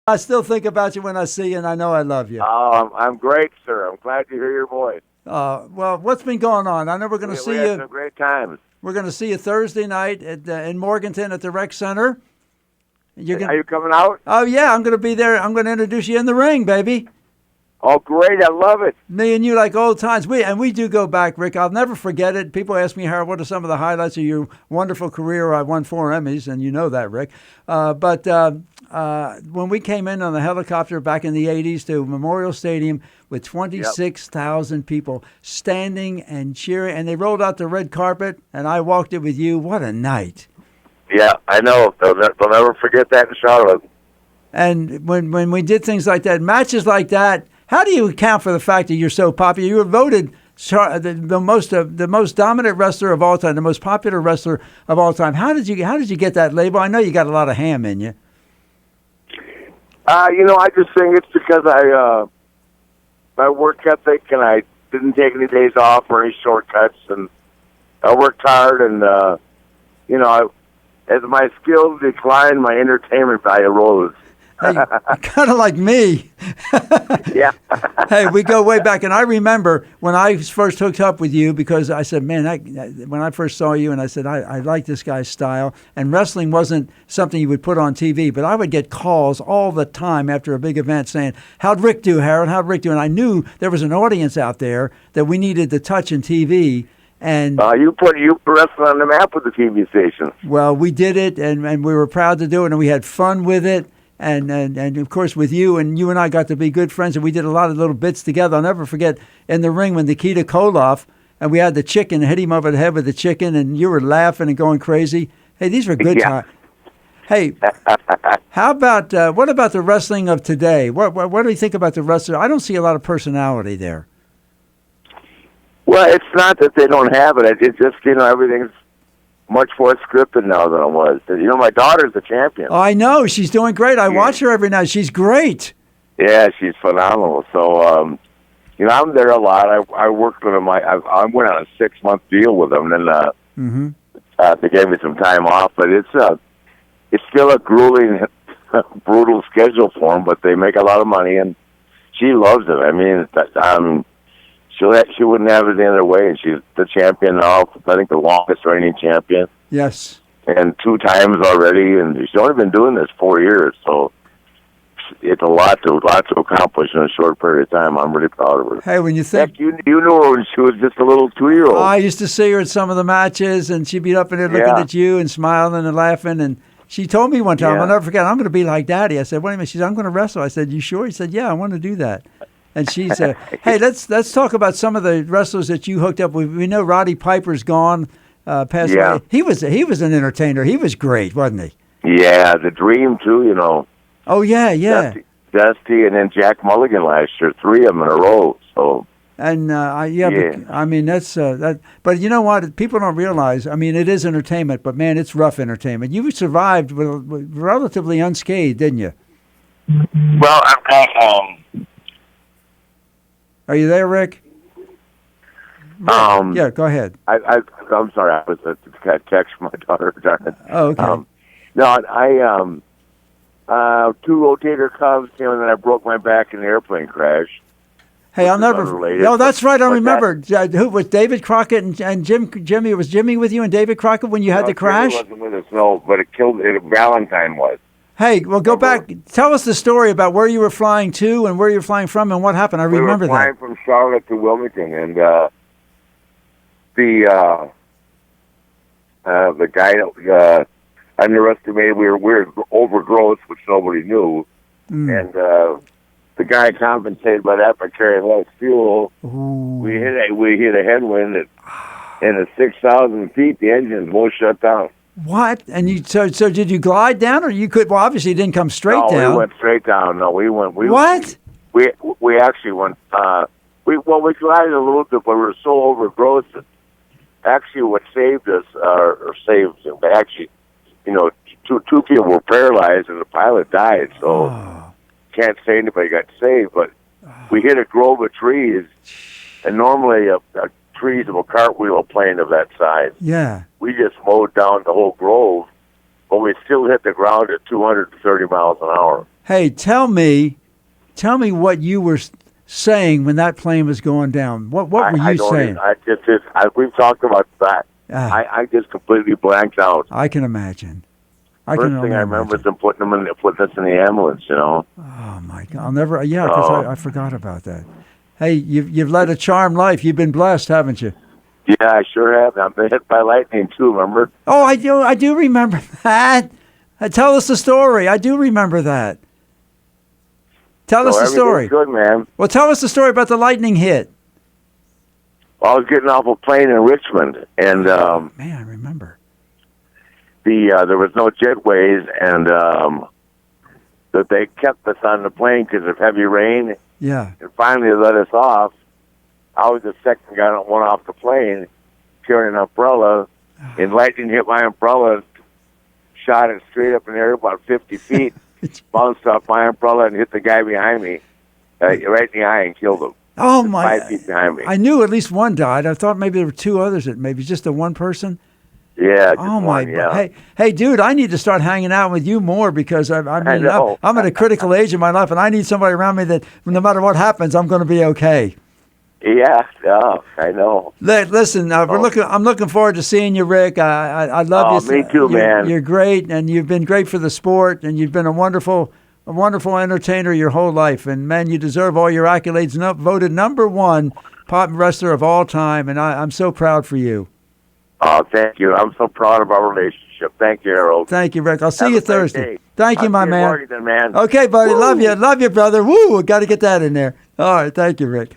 I still think about you when I see you, and I know I love you. I'm great, sir. I'm glad to hear your voice. Well, what's been going on? I know we're going to see We had you. some great times. We're going to see you Thursday night in Morganton at the Rec Center. Are you coming out? Oh yeah, I'm going to be there. I'm going to introduce you in the ring, baby. Oh, great! I love it. Me and you like old times. We do go back, Rick. I'll never forget it. People ask me, Harold, what are some of the highlights of your wonderful career? I won 4 Emmys, and you know that, Rick. But when we came in on the helicopter back in the 80s to Memorial Stadium with 26,000 people standing and cheering, and they rolled out the red carpet, and I walked it with you. What a night. Yeah, I know. They'll never forget that in Charlotte. And when we did things like that, matches like that, how do you account for the fact that you're so popular? You were voted the most dominant wrestler of all time, the most popular wrestler of all time. How did you get that label? I know you got a lot of ham in you. I just think it's because my work ethic, and I didn't take any days off or any shortcuts, and I worked hard, and as my skills declined, my entertainment value rose. Hey, kind of like me. Yeah. Hey, we go way back, and I remember when I first hooked up with you because I said, man, when I first saw you, and I said, I like this guy's style, and wrestling wasn't something you would put on TV, but I would get calls all the time after a big event saying, how'd Rick do, Harold? How'd Rick do? And I knew there was an audience out there that we needed to touch in TV. And you put wrestling on the map with the TV station. Well, we did it, and we were proud to do it, and we had fun with it. And of course, with you and I got to be good friends, and we did a lot of little bits together. I'll never forget in the ring when Nikita Koloff, and we had the chicken, hit him over the head with the chicken, and you were laughing and going crazy. Hey, these were good times. Hey, how about what about the wrestling of today? What do you think about the wrestler? I don't see a lot of personality there. Well, it's not that they don't have it. It's just, everything's much more scripted now than it was. My daughter's the champion. Oh, I know. She's doing great. I watch her every night. She's great. Yeah, she's phenomenal. So, I'm there a lot. I worked with them. I went on a 6-month deal with them, and they gave me some time off. But it's still a grueling, brutal schedule for them, but they make a lot of money, and she loves it. I mean, she wouldn't have it any other way, and she's the champion now. I think the longest reigning champion. Yes. And 2 times already, and she's only been doing this 4 years, so it's a lot to accomplish in a short period of time. I'm really proud of her. Hey, when you think... Heck, you knew her when she was just a little 2-year-old. I used to see her at some of the matches, and she'd be up in there looking at you and smiling and laughing, and she told me one time, I'll never forget, I'm going to be like Daddy. I said, what do you mean? She said, I'm going to wrestle. I said, you sure? He said, yeah, I want to do that. And she's, hey, let's talk about some of the wrestlers that you hooked up with. We know Roddy Piper's gone, passed away. He was an entertainer. He was great, wasn't he? Yeah, the Dream too, Oh yeah. Dusty, and then Jack Mulligan last year, 3 of them in a row. So. And but, I mean that's that. But you know what? People don't realize. I mean, it is entertainment, but man, it's rough entertainment. You survived with relatively unscathed, didn't you? Well, Are you there, Rick? Yeah, go ahead. I'm sorry. I was a text from my daughter. Oh, okay. No, I 2 rotator cuffs, and then I broke my back in an airplane crash. Hey, I'll never. No, that's right. I remember. Who was David Crockett and Jimmy? Was Jimmy with you and David Crockett when you had the crash? Jimmy wasn't with us, no, but it killed. Valentine was. Hey, well, go back. Tell us the story about where you were flying to and where you were flying from and what happened. I remember that. We were flying from Charlotte to Wilmington, and the guy underestimated. We were overgrowth, which nobody knew, and the guy compensated by that by carrying less fuel. Ooh. We hit a headwind at 6,000 feet. The engines both shut down. What? And you so did you glide down, or you could? Well, obviously, you didn't come straight down. No, we went straight down. No, we went. What? We actually went. We glided a little bit, but we were so overgrowth that actually what saved us, actually, two people were paralyzed and the pilot died. So can't say anybody got saved, but we hit a grove of trees, and normally a trees of a cartwheel a plane of that size. Yeah. We just mowed down the whole grove, but we still hit the ground at 230 miles an hour. Hey, tell me what you were saying when that plane was going down. What were you saying? We've talked about that. Ah. I just completely blanked out. I can imagine. First thing I remember is them putting us in the ambulance. Oh my God! I'll never. Yeah, because I forgot about that. Hey, you've led a charmed life. You've been blessed, haven't you? Yeah, I sure have. I've been hit by lightning too. Remember? Oh, I do. I do remember that. Tell us the story. I do remember that. Tell us the story. Good, man. Well, tell us the story about the lightning hit. Well, I was getting off a plane in Richmond, and man, I remember. There was no jetways, and that they kept us on the plane because of heavy rain. Yeah. And finally they let us off. I was the second guy that went off the plane carrying an umbrella, and lightning hit my umbrella, shot it straight up in the air about 50 feet, bounced off my umbrella and hit the guy behind me right in the eye and killed him. Oh, my. 5 feet behind me. I knew at least one died. I thought maybe there were two others, maybe just the one person. Yeah. Oh my! Yeah. Hey, dude! I need to start hanging out with you more because I'm at a critical age in my life, and I need somebody around me that no matter what happens, I'm going to be okay. Yeah. I know. Listen, I'm looking forward to seeing you, Rick. I love you. Me too, man. You're great, and you've been great for the sport, and you've been a wonderful entertainer your whole life. And man, you deserve all your accolades. Voted #1 pop wrestler of all time, and I'm so proud for you. Oh, thank you. I'm so proud of our relationship. Thank you, Harold. Thank you, Rick. I'll see you Thursday. Thank you, my man. Man. Okay, buddy. Woo! Love you, brother. Woo! Got to get that in there. All right. Thank you, Rick.